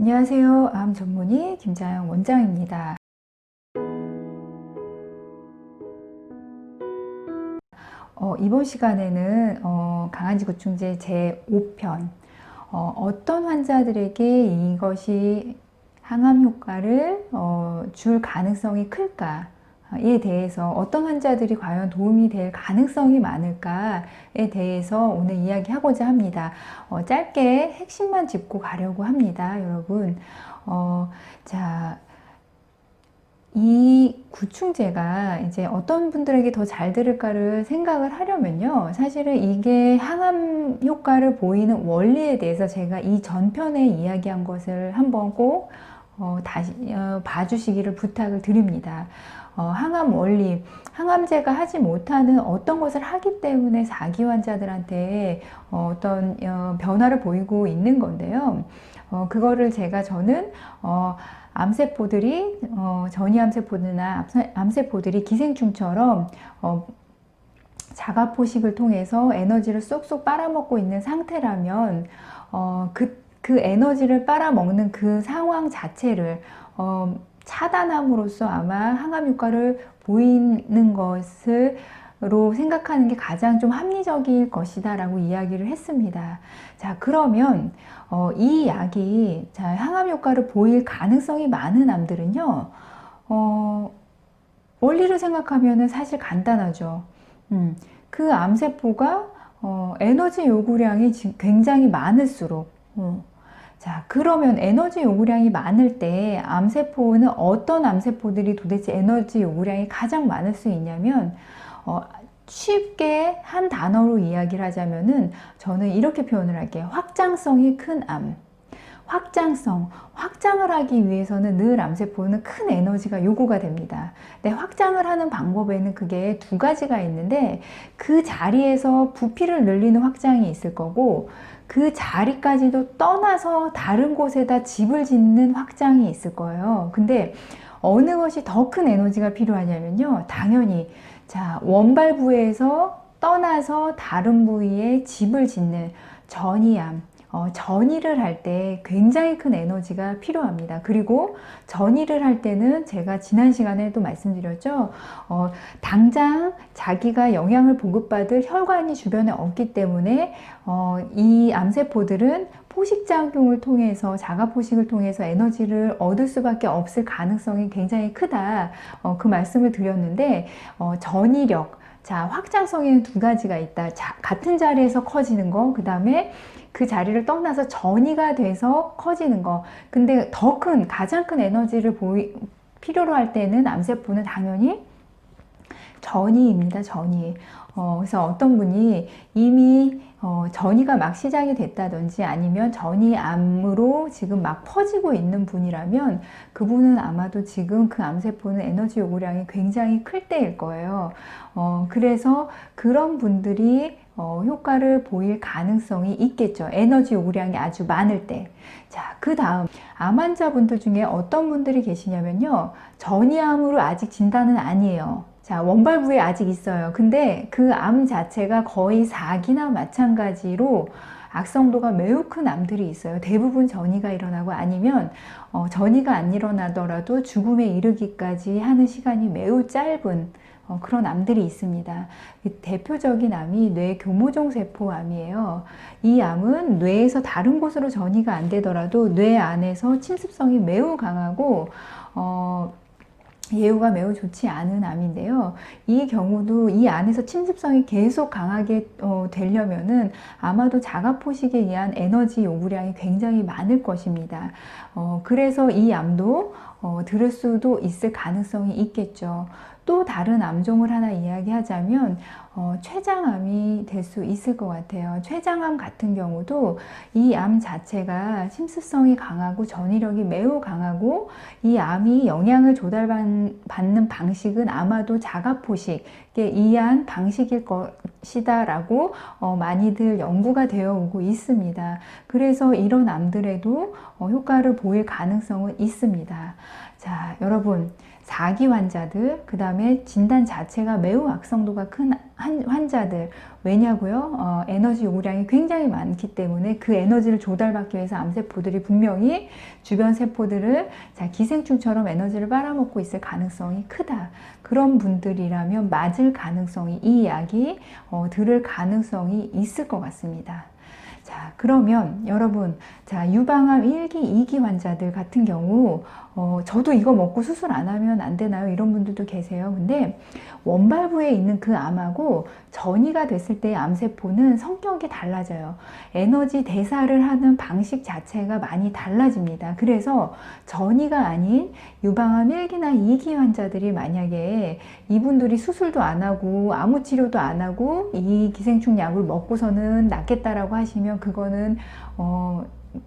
안녕하세요. 암 전문의 김자영 원장입니다. 이번 시간에는 강아지구충제 제5편 어떤 환자들에게 이것이 항암 효과를 줄 가능성이 클까에 대해서, 어떤 환자들이 과연 도움이 될 가능성이 많을까에 대해서 오늘 이야기하고자 합니다. 짧게 핵심만 짚고 가려고 합니다, 여러분. 자, 이 구충제가 이제 어떤 분들에게 더 잘 들을까를 생각을 하려면요, 사실은 이게 항암 효과를 보이는 원리에 대해서 제가 이 전편에 이야기한 것을 한번 꼭 다시 봐주시기를 부탁을 드립니다. 항암 원리, 항암제가 하지 못하는 어떤 것을 하기 때문에 사기 환자들한테 어떤 변화를 보이고 있는 건데요. 그거를 저는 암세포들이 전이암세포나 암세포들이 기생충처럼 자가포식을 통해서 에너지를 쏙쏙 빨아먹고 있는 상태라면 그 에너지를 빨아먹는 그 상황 자체를 차단함으로써 아마 항암 효과를 보이는 것으로 생각하는 게 가장 좀 합리적일 것이다 라고 이야기를 했습니다. 자, 그러면 이 약이 항암 효과를 보일 가능성이 많은 암들은요, 원리를 생각하면 사실 간단하죠. 그 암세포가 에너지 요구량이 굉장히 많을수록 자, 그러면 에너지 요구량이 많을 때 암세포는 어떤 암세포들이 도대체 에너지 요구량이 가장 많을 수 있냐면, 쉽게 한 단어로 이야기를 하자면은 저는 이렇게 표현을 할게요. 확장성이 큰 암. 확장을 하기 위해서는 늘 암세포는 큰 에너지가 요구가 됩니다. 근데 확장을 하는 방법에는 그게 두 가지가 있는데, 그 자리에서 부피를 늘리는 확장이 있을 거고, 그 자리까지도 떠나서 다른 곳에다 집을 짓는 확장이 있을 거예요. 근데 어느 것이 더 큰 에너지가 필요하냐면요, 당연히 원발부에서 떠나서 다른 부위에 집을 짓는 전이암, 전이를 할 때 굉장히 큰 에너지가 필요합니다. 그리고 전이를 할 때는 제가 지난 시간에도 말씀드렸죠. 당장 자기가 영양을 보급받을 혈관이 주변에 없기 때문에 이 암세포들은 포식작용을 통해서, 자가포식을 통해서 에너지를 얻을 수밖에 없을 가능성이 굉장히 크다. 그 말씀을 드렸는데, 전이력, 확장성에는 두 가지가 있다. 같은 자리에서 커지는 거, 그 다음에 그 자리를 떠나서 전이가 돼서 커지는 거. 근데 가장 큰 에너지를 필요로 할 때는 암세포는 당연히 전이입니다. 전이. 그래서 어떤 분이 이미 전이가 막 시작이 됐다든지 아니면 전이암으로 지금 막 퍼지고 있는 분이라면, 그분은 아마도 지금 그 암세포는 에너지 요구량이 굉장히 클 때일 거예요. 그래서 그런 분들이 효과를 보일 가능성이 있겠죠. 에너지 요구량이 아주 많을 때. 자, 그 다음 암 환자분들 중에 어떤 분들이 계시냐면요, 전이암으로 아직 진단은 아니에요. 원발부에 아직 있어요. 근데 그 암 자체가 거의 사기나 마찬가지로 악성도가 매우 큰 암들이 있어요. 대부분 전이가 일어나고, 아니면 전이가 안 일어나더라도 죽음에 이르기까지 하는 시간이 매우 짧은 그런 암들이 있습니다. 대표적인 암이 뇌교모종 세포암이에요. 이 암은 뇌에서 다른 곳으로 전이가 안 되더라도 뇌 안에서 침습성이 매우 강하고 예후가 매우 좋지 않은 암인데요. 이 경우도 이 안에서 침습성이 계속 강하게 되려면은 아마도 자가포식에 의한 에너지 요구량이 굉장히 많을 것입니다. 그래서 이 암도 들을 수도 있을 가능성이 있겠죠. 또 다른 암종을 하나 이야기하자면 췌장암이 될 수 있을 것 같아요. 췌장암 같은 경우도 이 암 자체가 침습성이 강하고 전이력이 매우 강하고, 이 암이 영양을 조달받는 방식은 아마도 자가포식에 의한 방식일 것이다 라고 많이들 연구가 되어 오고 있습니다. 그래서 이런 암들에도 효과를 보일 가능성은 있습니다. 자, 여러분, 4기 환자들, 그 다음에 진단 자체가 매우 악성도가 큰 환자들. 왜냐고요? 에너지 요구량이 굉장히 많기 때문에 그 에너지를 조달받기 위해서 암세포들이 분명히 주변 세포들을 기생충처럼 에너지를 빨아먹고 있을 가능성이 크다. 그런 분들이라면 맞을 가능성이, 이 약이 들을 가능성이 있을 것 같습니다. 자, 그러면 여러분, 자, 유방암 1기, 2기 환자들 같은 경우, 저도 이거 먹고 수술 안 하면 안 되나요? 이런 분들도 계세요. 근데 원발부에 있는 그 암하고 전이가 됐을 때의 암세포는 성격이 달라져요. 에너지 대사를 하는 방식 자체가 많이 달라집니다. 그래서 전이가 아닌 유방암 1기나 2기 환자들이 만약에 이분들이 수술도 안 하고 아무 치료도 안 하고 이 기생충 약을 먹고서는 낫겠다라고 하시면 그거는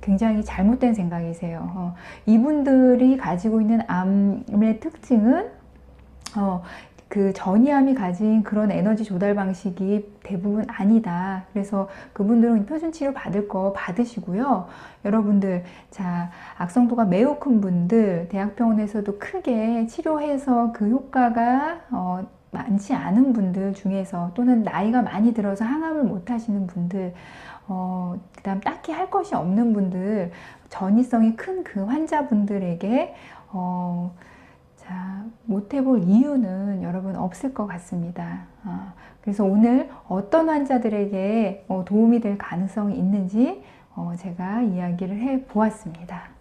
굉장히 잘못된 생각이세요. 이분들이 가지고 있는 암의 특징은 그 전이암이 가진 그런 에너지 조달 방식이 대부분 아니다. 그래서 그분들은 표준 치료 받을 거 받으시고요. 여러분들, 자, 악성도가 매우 큰 분들, 대학병원에서도 크게 치료해서 그 효과가 많지 않은 분들 중에서, 또는 나이가 많이 들어서 항암을 못 하시는 분들, 그 다음 딱히 할 것이 없는 분들, 전이성이 큰 그 환자분들에게 자, 못 해볼 이유는 여러분 없을 것 같습니다. 그래서 오늘 어떤 환자들에게 도움이 될 가능성이 있는지 제가 이야기를 해 보았습니다.